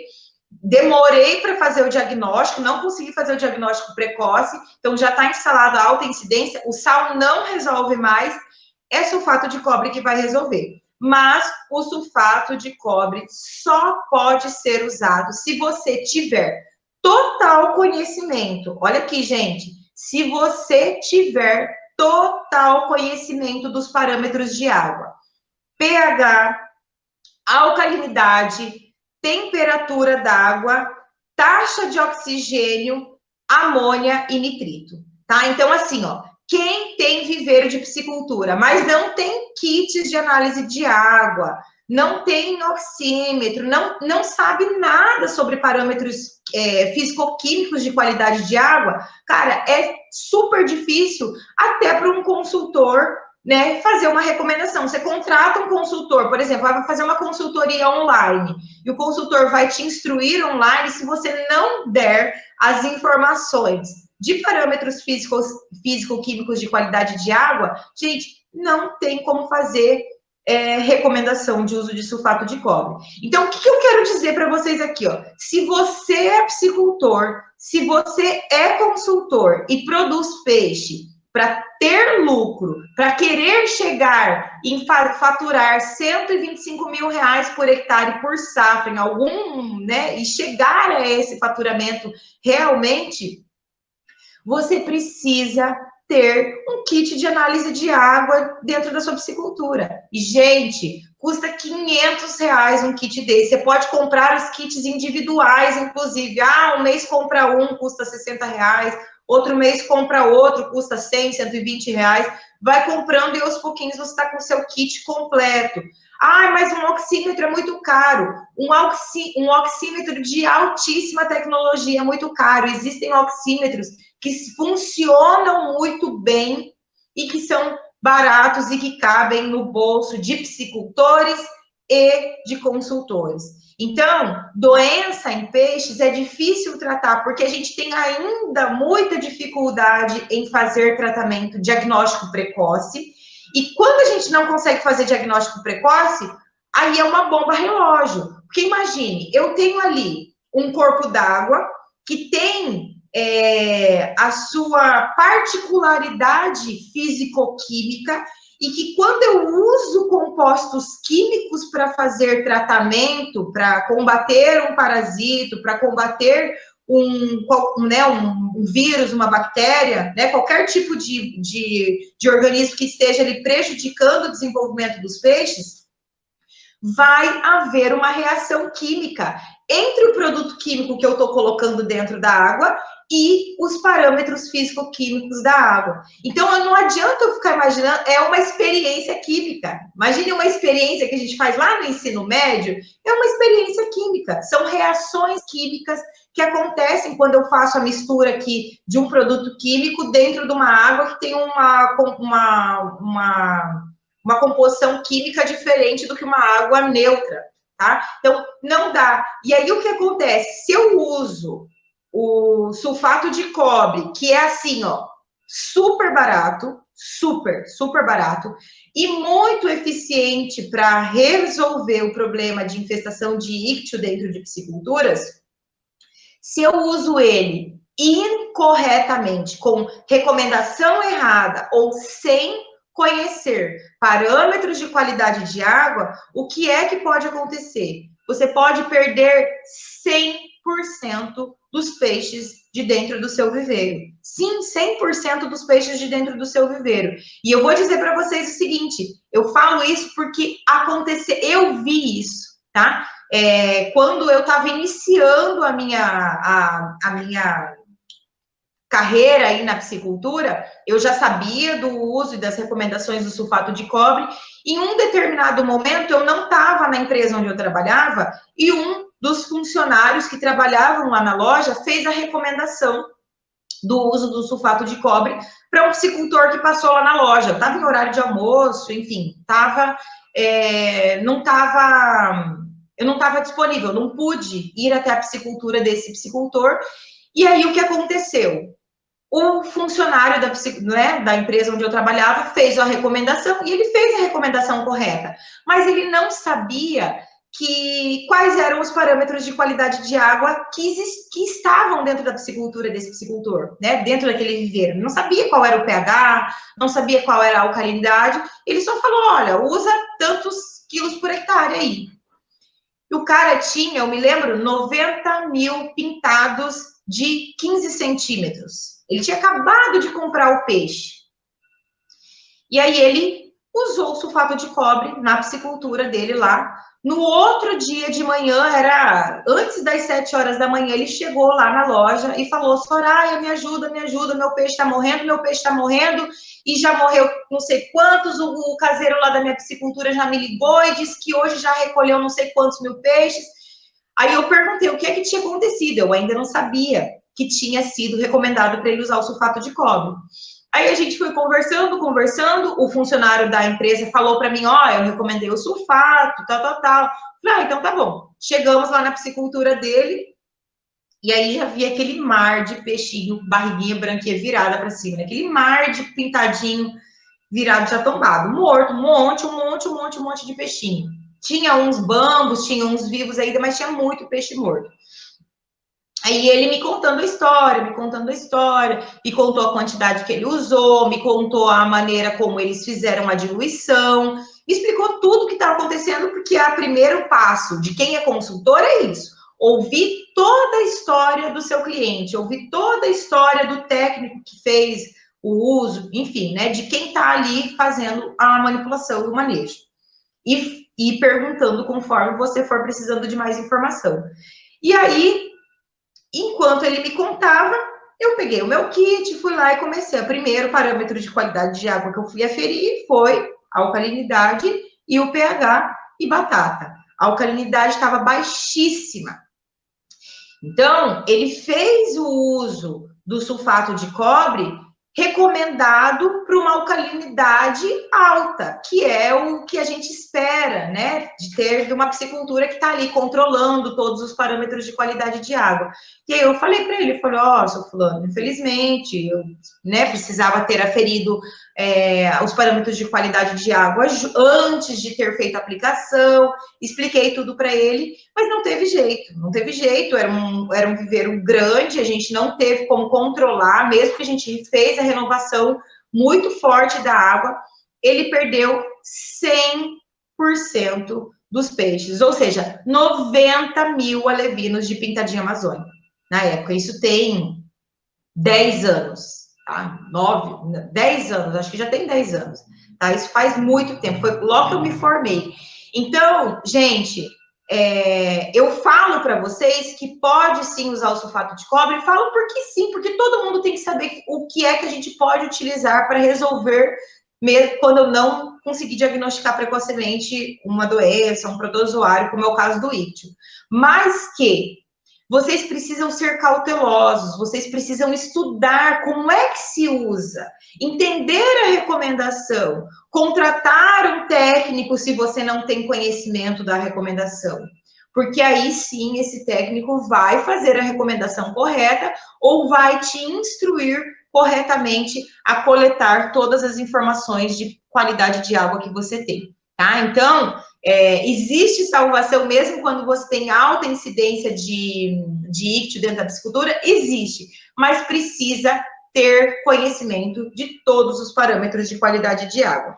Demorei para fazer o diagnóstico, não consegui fazer o diagnóstico precoce, então já está instalada alta incidência, o sal não resolve mais, é sulfato de cobre que vai resolver. Mas o sulfato de cobre só pode ser usado se você tiver total conhecimento. Olha aqui, gente, se você tiver total conhecimento dos parâmetros de água, pH, alcalinidade, temperatura d'água, taxa de oxigênio, amônia e nitrito, tá? Então, assim, ó, quem tem viveiro de piscicultura, mas não tem kits de análise de água, não tem oxímetro, não sabe nada sobre parâmetros físico-químicos de qualidade de água, cara, é super difícil até para um consultor, né, fazer uma recomendação. Você contrata um consultor, por exemplo, vai fazer uma consultoria online, e o consultor vai te instruir online. Se você não der as informações de parâmetros físico-químicos de qualidade de água, gente, não tem como fazer recomendação de uso de sulfato de cobre. Então, o que eu quero dizer para vocês aqui, ó? Se você é piscicultor, se você é consultor e produz peixe para ter lucro, para querer chegar em faturar 125 mil reais por hectare por safra, em algum, né, e chegar a esse faturamento realmente, você precisa ter um kit de análise de água dentro da sua piscicultura. E, gente, custa 500 reais um kit desse. Você pode comprar os kits individuais, inclusive. Ah, um mês compra um, custa 60 reais. Outro mês compra outro, custa 100, 120 reais. Vai comprando e aos pouquinhos você está com o seu kit completo. Ah, mas um oxímetro é muito caro. Um oxímetro de altíssima tecnologia é muito caro. Existem oxímetros que funcionam muito bem e que são baratos e que cabem no bolso de piscicultores e de consultores. Então, doença em peixes é difícil tratar, porque a gente tem ainda muita dificuldade em fazer tratamento diagnóstico precoce, e quando a gente não consegue fazer diagnóstico precoce, aí é uma bomba relógio. Porque imagine, eu tenho ali um corpo d'água que tem a sua particularidade físico-química e que quando eu uso compostos químicos para fazer tratamento, para combater um parasito, para combater um vírus, uma bactéria, né, qualquer tipo de organismo que esteja ali prejudicando o desenvolvimento dos peixes, vai haver uma reação química entre o produto químico que eu estou colocando dentro da água e os parâmetros físico-químicos da água. Então, não adianta eu ficar imaginando, é uma experiência química. Imagine uma experiência que a gente faz lá no ensino médio, é uma experiência química. São reações químicas que acontecem quando eu faço a mistura aqui de um produto químico dentro de uma água que tem uma composição química diferente do que uma água neutra, tá? Então, não dá. E aí, o que acontece? Se eu uso o sulfato de cobre, que é assim, ó, super barato, super barato, e muito eficiente para resolver o problema de infestação de ictio dentro de pisciculturas, se eu uso ele incorretamente, com recomendação errada ou sem conhecer parâmetros de qualidade de água, o que é que pode acontecer? Você pode perder 100% dos peixes de dentro do seu viveiro. Sim, 100% dos peixes de dentro do seu viveiro. E eu vou dizer para vocês o seguinte, eu falo isso porque aconteceu, eu vi isso, tá? Quando eu estava iniciando a minha carreira aí na piscicultura, eu já sabia do uso e das recomendações do sulfato de cobre. Em um determinado momento, eu não estava na empresa onde eu trabalhava e um dos funcionários que trabalhavam lá na loja fez a recomendação do uso do sulfato de cobre para um piscicultor que passou lá na loja. Estava em horário de almoço, enfim, eu não estava disponível, não pude ir até a piscicultura desse piscicultor. E aí, o que aconteceu? O funcionário da empresa onde eu trabalhava fez a recomendação, e ele fez a recomendação correta, mas ele não sabia quais eram os parâmetros de qualidade de água que estavam dentro da piscicultura desse piscicultor, né, dentro daquele viveiro. Ele não sabia qual era o pH, não sabia qual era a alcalinidade, ele só falou, olha, usa tantos quilos por hectare aí. E o cara tinha, eu me lembro, 90 mil pintados de 15 centímetros. Ele tinha acabado de comprar o peixe. E aí ele usou o sulfato de cobre na piscicultura dele lá. No outro dia de manhã, era antes das 7 horas da manhã, ele chegou lá na loja e falou, Soraya, me ajuda, meu peixe está morrendo, e já morreu não sei quantos, o caseiro lá da minha piscicultura já me ligou e disse que hoje já recolheu não sei quantos mil peixes. Aí eu perguntei o que é que tinha acontecido, eu ainda não sabia que tinha sido recomendado para ele usar o sulfato de cobre. Aí a gente foi conversando, o funcionário da empresa falou para mim, eu recomendei o sulfato, tal. Falei, então tá bom. Chegamos lá na piscicultura dele, E aí já vi aquele mar de peixinho, barriguinha branquinha virada para cima, né? Aquele mar de pintadinho virado já tombado, morto, um monte de peixinho. Tinha uns bambos, tinha uns vivos ainda, mas tinha muito peixe morto. Aí ele me contando a história, me contou a quantidade que ele usou, me contou a maneira como eles fizeram a diluição, me explicou tudo o que estava acontecendo, porque o primeiro passo de quem é consultor é isso: ouvir toda a história do seu cliente, ouvir toda a história do técnico que fez o uso, enfim, né, de quem está ali fazendo a manipulação e o manejo. E perguntando conforme você for precisando de mais informação. E aí, enquanto ele me contava, eu peguei o meu kit, fui lá e comecei. O primeiro parâmetro de qualidade de água que eu fui aferir foi a alcalinidade e o pH e batata. A alcalinidade estava baixíssima. Então, ele fez o uso do sulfato de cobre recomendado para uma alcalinidade alta, que é o que a gente espera, né, de ter de uma piscicultura que está ali controlando todos os parâmetros de qualidade de água. E aí eu falei para ele, ó, seu fulano, infelizmente, eu, né, precisava ter aferido os parâmetros de qualidade de água antes de ter feito a aplicação, expliquei tudo para ele, mas não teve jeito, era um viveiro grande, a gente não teve como controlar, mesmo que a gente fez a renovação muito forte da água, ele perdeu 100% dos peixes, ou seja, 90 mil alevinos de pintadinha amazônica, na época. Isso tem 10 anos, tá? 10 anos, acho que já tem 10 anos, tá? Isso faz muito tempo, foi logo que eu me formei. Então, gente, eu falo para vocês que pode sim usar o sulfato de cobre, falo porque sim, porque todo mundo tem que saber o que é que a gente pode utilizar para resolver, mesmo quando eu não conseguir diagnosticar precocemente uma doença, um protozoário, como é o caso do íctio. Mas que vocês precisam ser cautelosos, vocês precisam estudar como é que se usa, entender a recomendação, contratar um técnico se você não tem conhecimento da recomendação, porque aí sim esse técnico vai fazer a recomendação correta ou vai te instruir corretamente a coletar todas as informações de qualidade de água que você tem, tá? Então, existe salvação mesmo quando você tem alta incidência de íctio dentro da piscicultura? Existe, mas precisa ter conhecimento de todos os parâmetros de qualidade de água,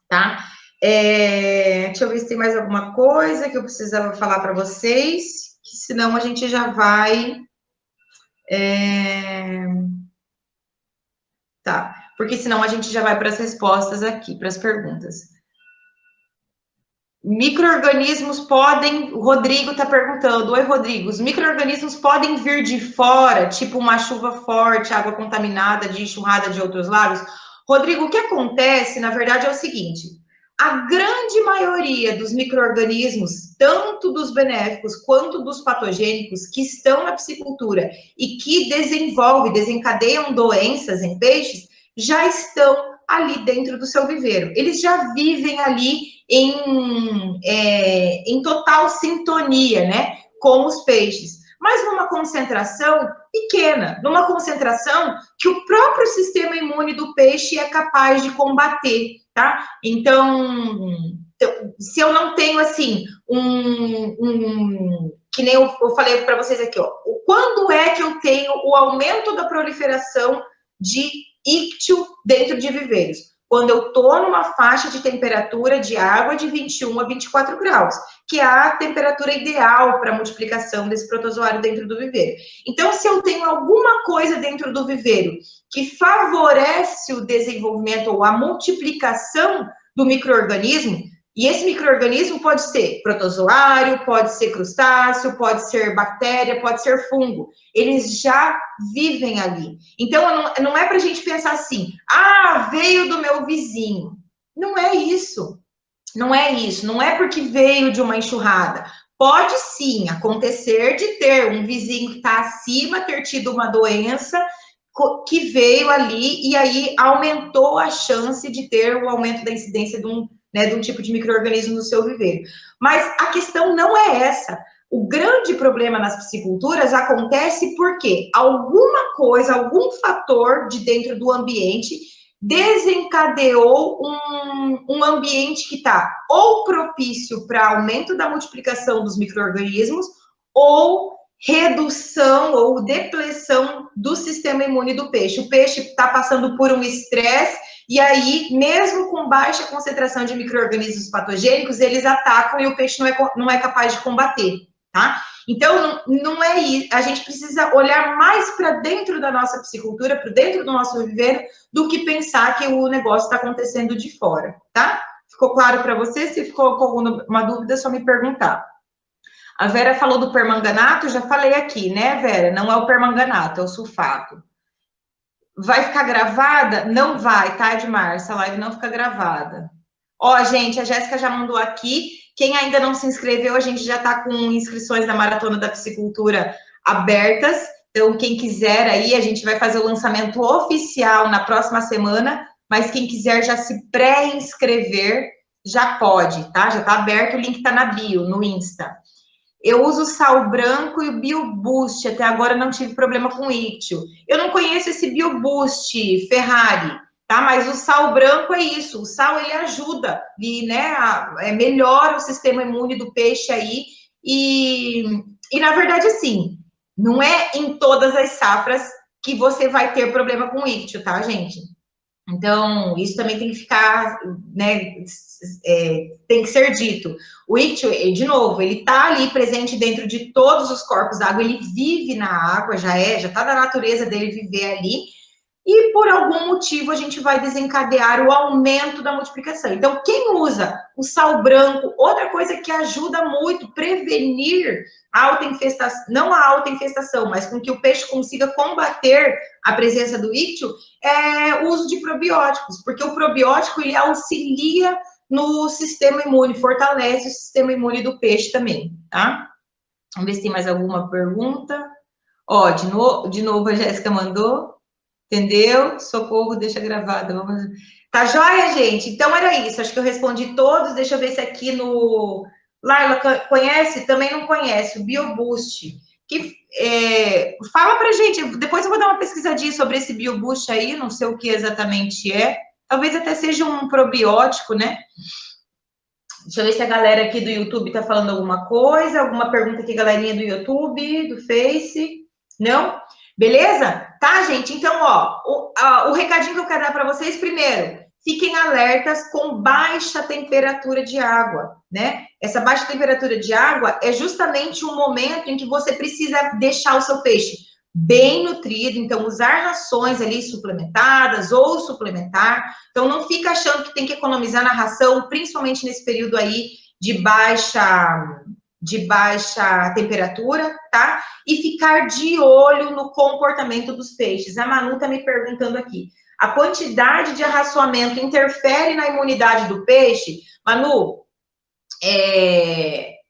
tá? Deixa eu ver se tem mais alguma coisa que eu precisava falar para vocês, que senão a gente já vai... Tá, porque senão a gente já vai para as respostas aqui, para as perguntas. Micro-organismos podem... O Rodrigo está perguntando. Oi, Rodrigo. Os micro-organismos podem vir de fora, tipo uma chuva forte, água contaminada de enxurrada de outros lagos? Rodrigo, o que acontece, na verdade, é o seguinte. A grande maioria dos micro-organismos, tanto dos benéficos quanto dos patogênicos, que estão na piscicultura e que desencadeiam doenças em peixes, já estão ali dentro do seu viveiro. Eles já vivem ali em total sintonia, né, com os peixes, mas numa concentração pequena, numa concentração que o próprio sistema imune do peixe é capaz de combater, tá? Então, se eu não tenho, assim, que nem eu falei para vocês aqui, ó, quando é que eu tenho o aumento da proliferação de íctio dentro de viveiros? Quando eu estou numa faixa de temperatura de água de 21 a 24 graus, que é a temperatura ideal para a multiplicação desse protozoário dentro do viveiro. Então, se eu tenho alguma coisa dentro do viveiro que favorece o desenvolvimento ou a multiplicação do micro-organismo, e esse micro-organismo pode ser protozoário, pode ser crustáceo, pode ser bactéria, pode ser fungo. Eles já vivem ali. Então, não é para a gente pensar assim, veio do meu vizinho. Não é isso. Não é isso. Não é porque veio de uma enxurrada. Pode sim acontecer de ter um vizinho que está acima, ter tido uma doença que veio ali e aí aumentou a chance de ter o aumento da incidência de um tipo de micro-organismo no seu viveiro. Mas a questão não é essa. O grande problema nas pisciculturas acontece porque alguma coisa, algum fator de dentro do ambiente desencadeou um ambiente que está ou propício para aumento da multiplicação dos micro-organismos ou redução ou depleção do sistema imune do peixe. O peixe está passando por um estresse e aí, mesmo com baixa concentração de micro-organismos patogênicos, eles atacam e o peixe não é capaz de combater, tá? Então, não é isso. A gente precisa olhar mais para dentro da nossa piscicultura, para dentro do nosso viveiro, do que pensar que o negócio está acontecendo de fora, tá? Ficou claro para você? Se ficou com alguma dúvida, é só me perguntar. A Vera falou do permanganato, já falei aqui, né, Vera? Não é o permanganato, é o sulfato. Vai ficar gravada? Não vai, tá, Edmar? Essa live não fica gravada. Ó, gente, a Jéssica já mandou aqui. Quem ainda não se inscreveu, a gente já tá com inscrições da Maratona da Piscicultura abertas. Então, quem quiser aí, a gente vai fazer o lançamento oficial na próxima semana, mas quem quiser já se pré-inscrever, já pode, tá? Já tá aberto, o link tá na bio, no Insta. Eu uso sal branco e o BioBoost, até agora não tive problema com íctio. Eu não conheço esse BioBoost, Ferrari, tá? Mas o sal branco é isso, o sal ele ajuda, e, né, melhora o sistema imune do peixe aí, e na verdade, assim, não é em todas as safras que você vai ter problema com íctio, tá, gente? Então, isso também tem que ficar, né, tem que ser dito. O íctio, de novo, ele está ali presente dentro de todos os corpos d'água, ele vive na água, já está da natureza dele viver ali, e por algum motivo a gente vai desencadear o aumento da multiplicação. Então, quem usa o sal branco, outra coisa que ajuda muito, prevenir a autoinfestação, não a autoinfestação, mas com que o peixe consiga combater a presença do íctio, é o uso de probióticos, porque o probiótico, ele auxilia no sistema imune, fortalece o sistema imune do peixe também, tá? Vamos ver se tem mais alguma pergunta. Ó, de novo a Jéssica mandou. Entendeu? Socorro, deixa gravado. Vamos... Tá joia, gente? Então era isso. Acho que eu respondi todos. Deixa eu ver se aqui no... Laila, conhece? Também não conhece. O BioBoost. Fala pra gente. Depois eu vou dar uma pesquisadinha sobre esse BioBoost aí. Não sei o que exatamente é. Talvez até seja um probiótico, né? Deixa eu ver se a galera aqui do YouTube tá falando alguma coisa. Alguma pergunta aqui, galerinha do YouTube, do Face. Não? Beleza? Tá, gente? Então, ó, o recadinho que eu quero dar para vocês, primeiro, fiquem alertas com baixa temperatura de água, né? Essa baixa temperatura de água é justamente um momento em que você precisa deixar o seu peixe bem nutrido, então usar rações ali suplementadas ou suplementar. Então, não fica achando que tem que economizar na ração, principalmente nesse período aí de baixa temperatura, tá? E ficar de olho no comportamento dos peixes. A Manu tá me perguntando aqui, a quantidade de arraçoamento interfere na imunidade do peixe? Manu,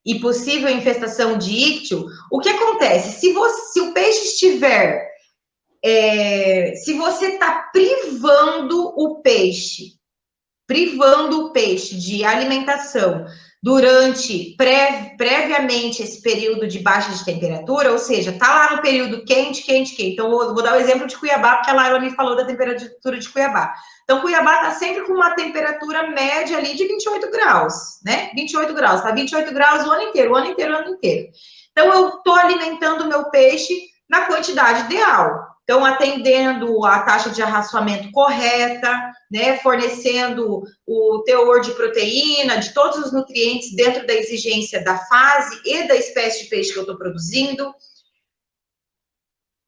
e possível infestação de íctio, o que acontece? Se o peixe estiver, se você está privando o peixe de alimentação durante, previamente, esse período de baixa de temperatura, ou seja, tá lá no período quente. Então, vou dar o exemplo de Cuiabá, porque a Laila me falou da temperatura de Cuiabá. Então, Cuiabá tá sempre com uma temperatura média ali de 28 graus, né? 28 graus, tá 28 graus o ano inteiro. Então, eu tô alimentando o meu peixe na quantidade ideal. Então, atendendo a taxa de arraçoamento correta, né, fornecendo o teor de proteína, de todos os nutrientes dentro da exigência da fase e da espécie de peixe que eu estou produzindo.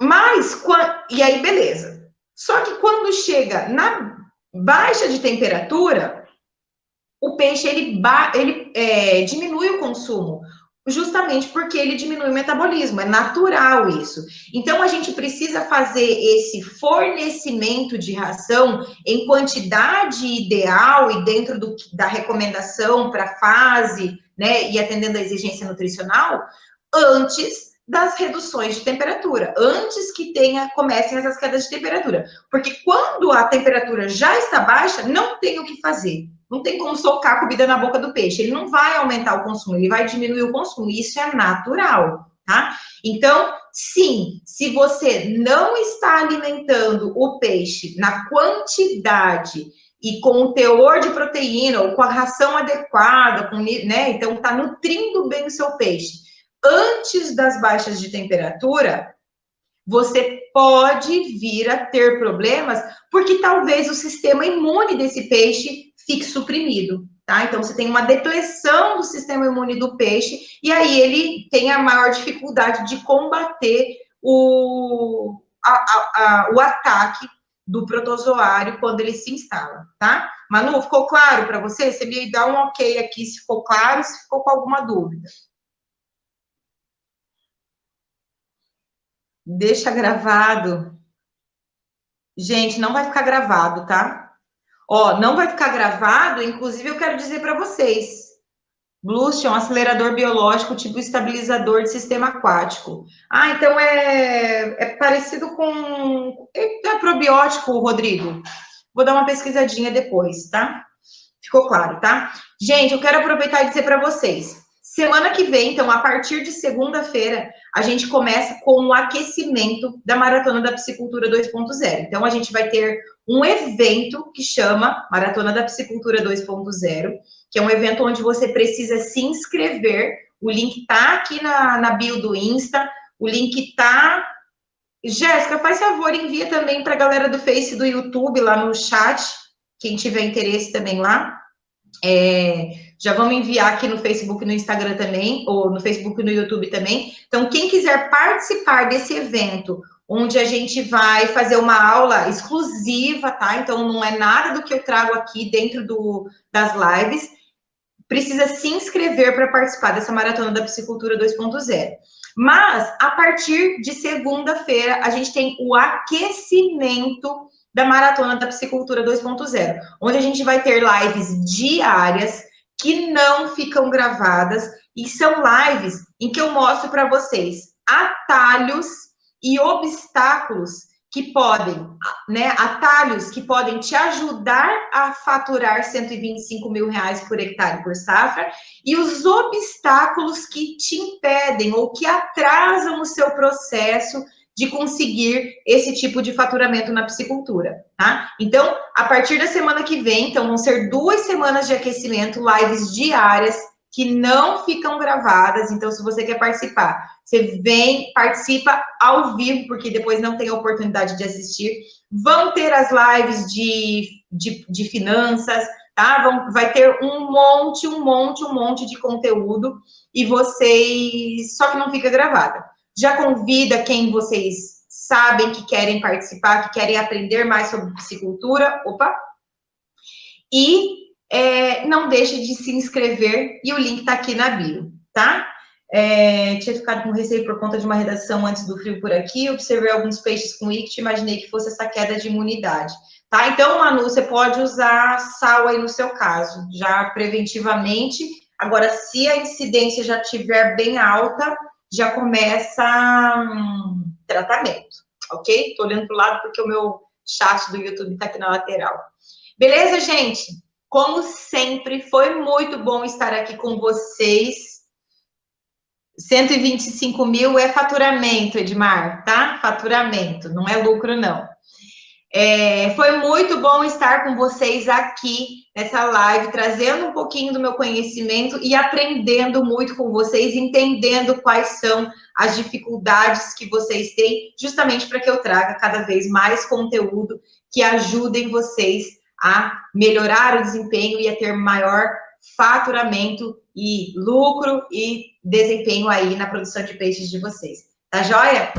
Mas, e aí, beleza. Só que quando chega na baixa de temperatura, o peixe, ele diminui o consumo, justamente porque ele diminui o metabolismo, é natural isso. Então, a gente precisa fazer esse fornecimento de ração em quantidade ideal e dentro da recomendação para a fase, né, e atendendo a exigência nutricional, antes das reduções de temperatura, antes que comecem essas quedas de temperatura. Porque quando a temperatura já está baixa, não tem o que fazer. Não tem como socar a comida na boca do peixe. Ele não vai aumentar o consumo, ele vai diminuir o consumo. Isso é natural, tá? Então, sim, se você não está alimentando o peixe na quantidade e com o teor de proteína, ou com a ração adequada, né? Então, está nutrindo bem o seu peixe. Antes das baixas de temperatura, você pode vir a ter problemas, porque talvez o sistema imune desse peixe fique suprimido, tá? Então, você tem uma depleção do sistema imune do peixe, e aí ele tem a maior dificuldade de combater o ataque do protozoário quando ele se instala, tá? Manu, ficou claro para você? Você me dá um ok aqui se ficou claro, se ficou com alguma dúvida. Deixa gravado. Gente, não vai ficar gravado, tá? Ó, não vai ficar gravado, inclusive eu quero dizer para vocês. Blush é um acelerador biológico, tipo estabilizador de sistema aquático. Ah, então é parecido com... É probiótico, Rodrigo. Vou dar uma pesquisadinha depois, tá? Ficou claro, tá? Gente, eu quero aproveitar e dizer para vocês. Semana que vem, então, a partir de segunda-feira, a gente começa com o aquecimento da Maratona da Piscicultura 2.0. Então, a gente vai ter um evento que chama Maratona da Piscicultura 2.0, que é um evento onde você precisa se inscrever. O link tá aqui na bio do Insta, o link tá... Jéssica, faz favor, envia também para a galera do Face e do YouTube lá no chat, quem tiver interesse também lá. Já vamos enviar aqui no Facebook e no Instagram também, ou no Facebook e no YouTube também. Então, quem quiser participar desse evento, onde a gente vai fazer uma aula exclusiva, tá? Então, não é nada do que eu trago aqui dentro das lives, precisa se inscrever para participar dessa Maratona da Piscicultura 2.0. Mas, a partir de segunda-feira, a gente tem o aquecimento da Maratona da Piscicultura 2.0, onde a gente vai ter lives diárias que não ficam gravadas, e são lives em que eu mostro para vocês atalhos e obstáculos que podem, né, atalhos que podem te ajudar a faturar R$125.000 por hectare por safra, e os obstáculos que te impedem ou que atrasam o seu processo de conseguir esse tipo de faturamento na piscicultura, tá? Então, a partir da semana que vem, então, vão ser 2 semanas de aquecimento, lives diárias, que não ficam gravadas. Então, se você quer participar, você vem, participa ao vivo, porque depois não tem a oportunidade de assistir. Vão ter as lives de finanças, tá? Vai ter um monte de conteúdo, e vocês... Só que não fica gravada. Já convida quem vocês sabem que querem participar, que querem aprender mais sobre piscicultura. Opa! E não deixe de se inscrever, e o link está aqui na bio, tá? Tinha ficado com receio por conta de uma redação antes do frio por aqui, observei alguns peixes com icte, imaginei que fosse essa queda de imunidade. Tá? Então, Manu, você pode usar sal aí no seu caso, já preventivamente. Agora, se a incidência já estiver bem alta, já começa tratamento, ok? Tô olhando pro lado porque o meu chat do YouTube tá aqui na lateral. Beleza, gente? Como sempre, foi muito bom estar aqui com vocês. 125 mil é faturamento, Edmar, tá? Faturamento, não é lucro, não. Foi muito bom estar com vocês aqui nessa live, trazendo um pouquinho do meu conhecimento e aprendendo muito com vocês, entendendo quais são as dificuldades que vocês têm, justamente para que eu traga cada vez mais conteúdo que ajudem vocês a melhorar o desempenho e a ter maior faturamento e lucro e desempenho aí na produção de peixes de vocês. Tá joia?